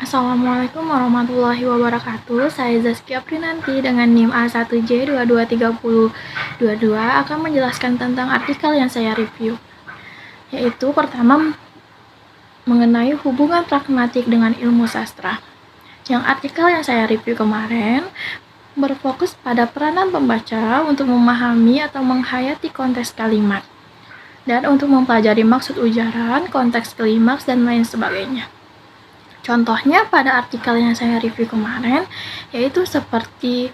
Assalamualaikum warahmatullahi wabarakatuh. Saya Zaskia Prinanti dengan NIM A1J223022 akan menjelaskan tentang artikel yang saya review. Yaitu pertama mengenai hubungan pragmatik dengan ilmu sastra. Yang artikel yang saya review kemarin berfokus pada peranan pembaca untuk memahami atau menghayati konteks kalimat dan untuk mempelajari maksud ujaran, konteks klimaks, dan lain sebagainya. Contohnya pada artikel yang saya review kemarin, yaitu seperti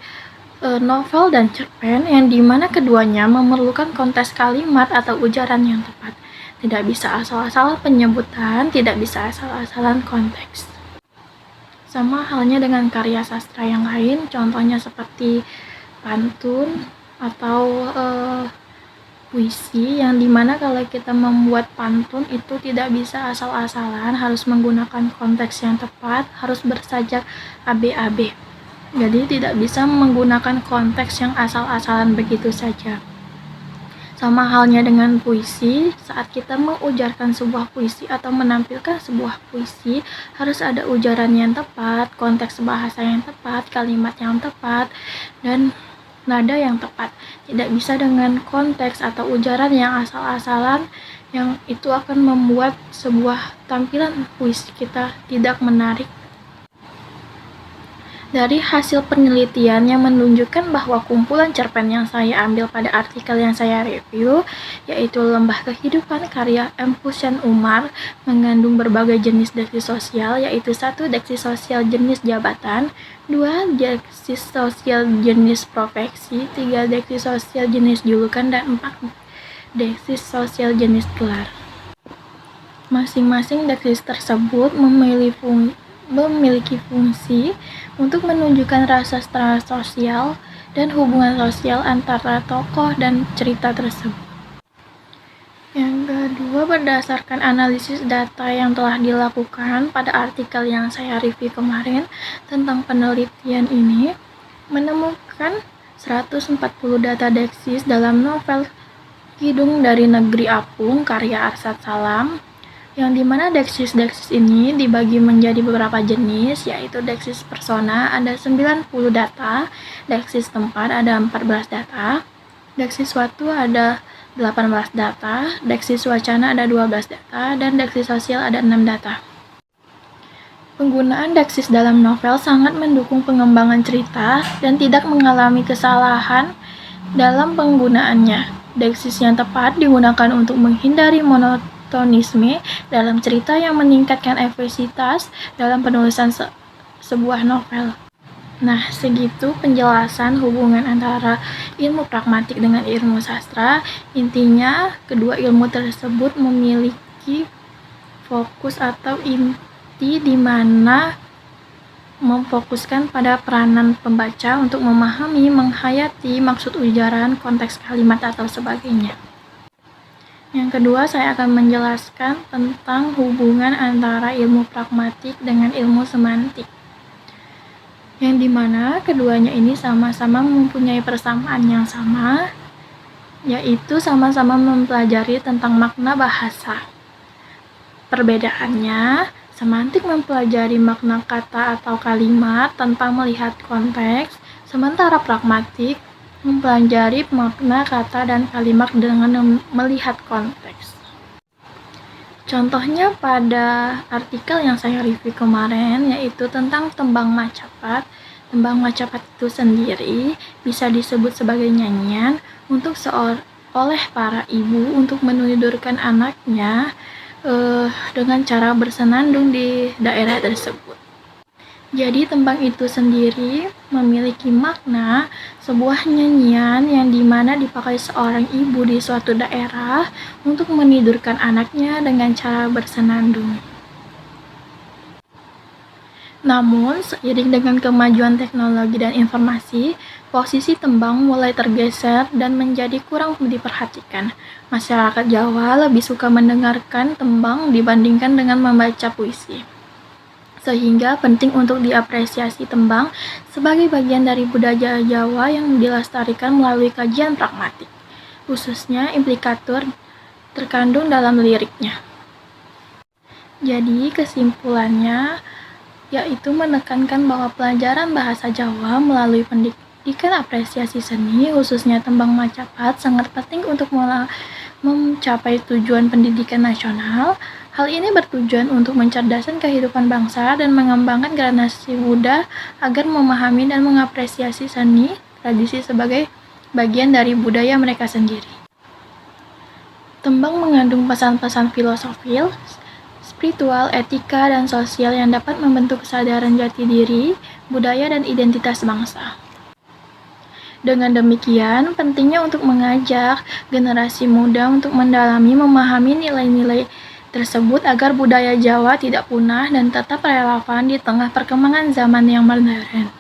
novel dan cerpen yang dimana keduanya memerlukan konteks kalimat atau ujaran yang tepat. Tidak bisa asal-asalan penyebutan, tidak bisa asal-asalan konteks. Sama halnya dengan karya sastra yang lain, contohnya seperti pantun atau puisi, yang dimana kalau kita membuat pantun itu tidak bisa asal-asalan, harus menggunakan konteks yang tepat, harus bersajak AB-AB. Jadi tidak bisa menggunakan konteks yang asal-asalan begitu saja. Sama halnya dengan puisi, saat kita mengujarkan sebuah puisi atau menampilkan sebuah puisi, harus ada ujaran yang tepat, konteks bahasa yang tepat, kalimat yang tepat, dan nada yang tepat. Tidak bisa dengan konteks atau ujaran yang asal-asalan, yang itu akan membuat sebuah tampilan puisi kita tidak menarik. Dari hasil penelitian yang menunjukkan bahwa kumpulan cerpen yang saya ambil pada artikel yang saya review, yaitu Lembah Kehidupan karya M. Hussein Umar, mengandung berbagai jenis deksi sosial, yaitu 1. Deksi sosial jenis jabatan, 2. Deksi sosial jenis profesi, 3. Deksi sosial jenis julukan, dan 4. Deksi sosial jenis gelar. Masing-masing deksi tersebut memiliki fungsi untuk menunjukkan rasa sosial dan hubungan sosial antara tokoh dan cerita tersebut. Yang kedua, berdasarkan analisis data yang telah dilakukan pada artikel yang saya review kemarin tentang penelitian ini, menemukan 140 data deksis dalam novel Kidung dari Negeri Apung karya Arsad Salam, yang dimana deksis-deksis ini dibagi menjadi beberapa jenis, yaitu deksis persona ada 90 data, deksis tempat ada 14 data, deksis waktu ada 18 data, deksis wacana ada 12 data, dan deksis sosial ada 6 data. Penggunaan deksis dalam novel sangat mendukung pengembangan cerita dan tidak mengalami kesalahan dalam penggunaannya. Deksis yang tepat digunakan untuk menghindari monotonisme dalam cerita yang meningkatkan efektivitas dalam penulisan sebuah novel. Nah, segitu penjelasan hubungan antara ilmu pragmatik dengan ilmu sastra. Intinya, kedua ilmu tersebut memiliki fokus atau inti di mana memfokuskan pada peranan pembaca untuk memahami, menghayati maksud ujaran, konteks kalimat, atau sebagainya. Yang kedua, saya akan menjelaskan tentang hubungan antara ilmu pragmatik dengan ilmu semantik, yang dimana keduanya ini sama-sama mempunyai persamaan yang sama, yaitu sama-sama mempelajari tentang makna bahasa. Perbedaannya, semantik mempelajari makna kata atau kalimat tanpa melihat konteks, sementara pragmatik mempelajari makna kata dan kalimat dengan melihat konteks. Contohnya pada artikel yang saya review kemarin, yaitu tentang tembang macapat. Tembang macapat itu sendiri bisa disebut sebagai nyanyian untuk oleh para ibu untuk menidurkan anaknya dengan cara bersenandung di daerah tersebut. Jadi tembang itu sendiri memiliki makna sebuah nyanyian yang dimana dipakai seorang ibu di suatu daerah untuk menidurkan anaknya dengan cara bersenandung. Namun, seiring dengan kemajuan teknologi dan informasi, posisi tembang mulai tergeser dan menjadi kurang diperhatikan. Masyarakat Jawa lebih suka mendengarkan tembang dibandingkan dengan membaca puisi. Sehingga penting untuk diapresiasi tembang sebagai bagian dari budaya Jawa yang dilestarikan melalui kajian pragmatik, khususnya implikatur terkandung dalam liriknya. Jadi kesimpulannya, yaitu menekankan bahwa pelajaran bahasa Jawa melalui pendidikan apresiasi seni, khususnya tembang Macapat, sangat penting untuk mencapai tujuan pendidikan nasional. Hal ini bertujuan untuk mencerdaskan kehidupan bangsa dan mengembangkan generasi muda agar memahami dan mengapresiasi seni tradisi sebagai bagian dari budaya mereka sendiri. Tembang mengandung pesan-pesan filosofis, spiritual, etika, dan sosial yang dapat membentuk kesadaran jati diri, budaya, dan identitas bangsa. Dengan demikian, pentingnya untuk mengajak generasi muda untuk mendalami, memahami nilai-nilai tersebut agar budaya Jawa tidak punah dan tetap relevan di tengah perkembangan zaman yang modern.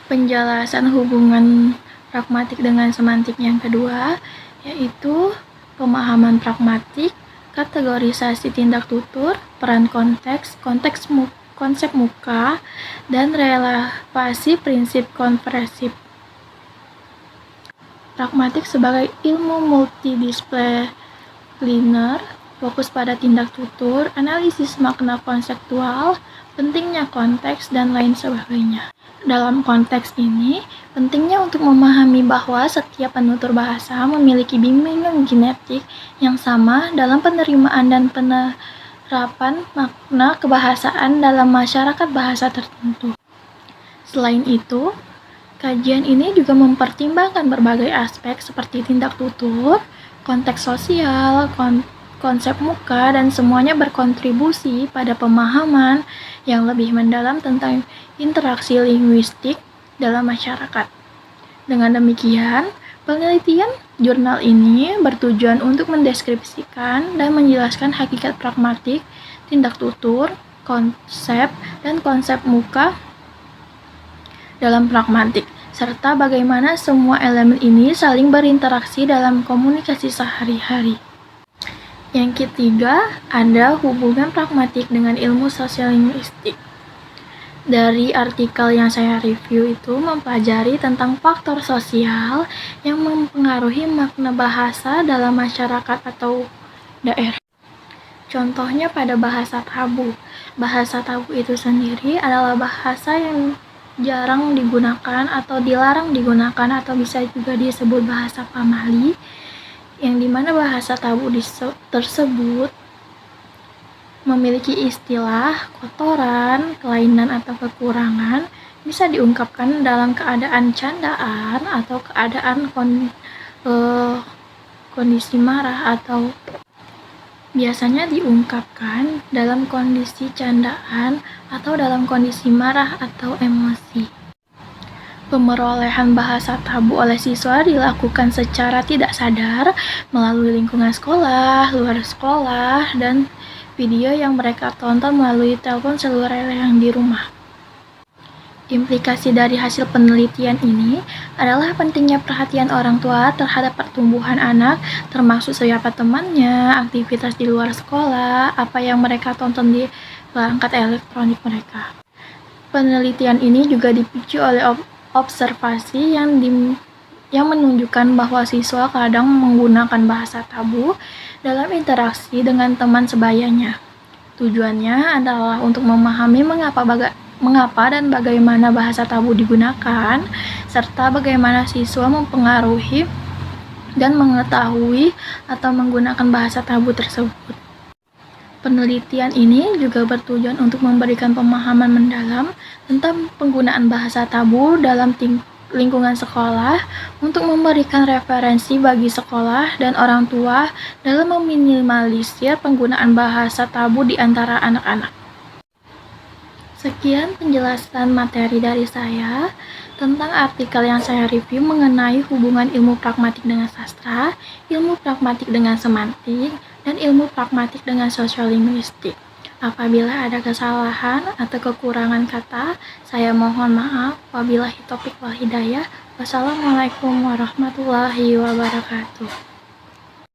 Penjelasan hubungan pragmatik dengan semantik yang kedua, yaitu pemahaman pragmatik, kategorisasi tindak tutur, peran konteks, konsep muka, dan relevasi prinsip konversif. Pragmatik sebagai ilmu multidisipliner, fokus pada tindak tutur, analisis makna konseptual, pentingnya konteks, dan lain sebagainya. Dalam konteks ini, pentingnya untuk memahami bahwa setiap penutur bahasa memiliki bimbingan genetik yang sama dalam penerimaan dan penerapan makna kebahasaan dalam masyarakat bahasa tertentu. Selain itu, kajian ini juga mempertimbangkan berbagai aspek seperti tindak tutur, konteks sosial, konsep muka, dan semuanya berkontribusi pada pemahaman yang lebih mendalam tentang interaksi linguistik dalam masyarakat. Dengan demikian, penelitian jurnal ini bertujuan untuk mendeskripsikan dan menjelaskan hakikat pragmatik, tindak tutur, konsep, dan konsep muka dalam pragmatik, serta bagaimana semua elemen ini saling berinteraksi dalam komunikasi sehari-hari. Yang ketiga, ada hubungan pragmatik dengan ilmu sosiolinguistik. Dari artikel yang saya review itu mempelajari tentang faktor sosial yang mempengaruhi makna bahasa dalam masyarakat atau daerah. Contohnya pada bahasa tabu. Bahasa tabu itu sendiri adalah bahasa yang jarang digunakan atau dilarang digunakan atau bisa juga disebut bahasa pamali, yang dimana bahasa tabu tersebut memiliki istilah, kotoran, kelainan atau kekurangan, bisa diungkapkan dalam keadaan candaan atau keadaan kondisi marah, atau biasanya diungkapkan dalam kondisi candaan atau dalam kondisi marah atau emosi. Pemerolehan bahasa tabu oleh siswa dilakukan secara tidak sadar melalui lingkungan sekolah, luar sekolah, dan video yang mereka tonton melalui telepon seluler yang di rumah. Implikasi dari hasil penelitian ini adalah pentingnya perhatian orang tua terhadap pertumbuhan anak, termasuk siapa temannya, aktivitas di luar sekolah, apa yang mereka tonton di perangkat elektronik mereka. Penelitian ini juga dipicu oleh observasi yang menunjukkan bahwa siswa kadang menggunakan bahasa tabu dalam interaksi dengan teman sebayanya. Tujuannya adalah untuk memahami mengapa dan bagaimana bahasa tabu digunakan, serta bagaimana siswa mempengaruhi dan mengetahui atau menggunakan bahasa tabu tersebut. Penelitian ini juga bertujuan untuk memberikan pemahaman mendalam tentang penggunaan bahasa tabu dalam lingkungan sekolah, untuk memberikan referensi bagi sekolah dan orang tua dalam meminimalisir penggunaan bahasa tabu di antara anak-anak. Sekian penjelasan materi dari saya tentang artikel yang saya review mengenai hubungan ilmu pragmatik dengan sastra, ilmu pragmatik dengan semantik, dan ilmu pragmatik dengan sosiolinguistik. Apabila ada kesalahan atau kekurangan kata, saya mohon maaf. Wabillahi taufiq wal hidayah. Wassalamualaikum warahmatullahi wabarakatuh.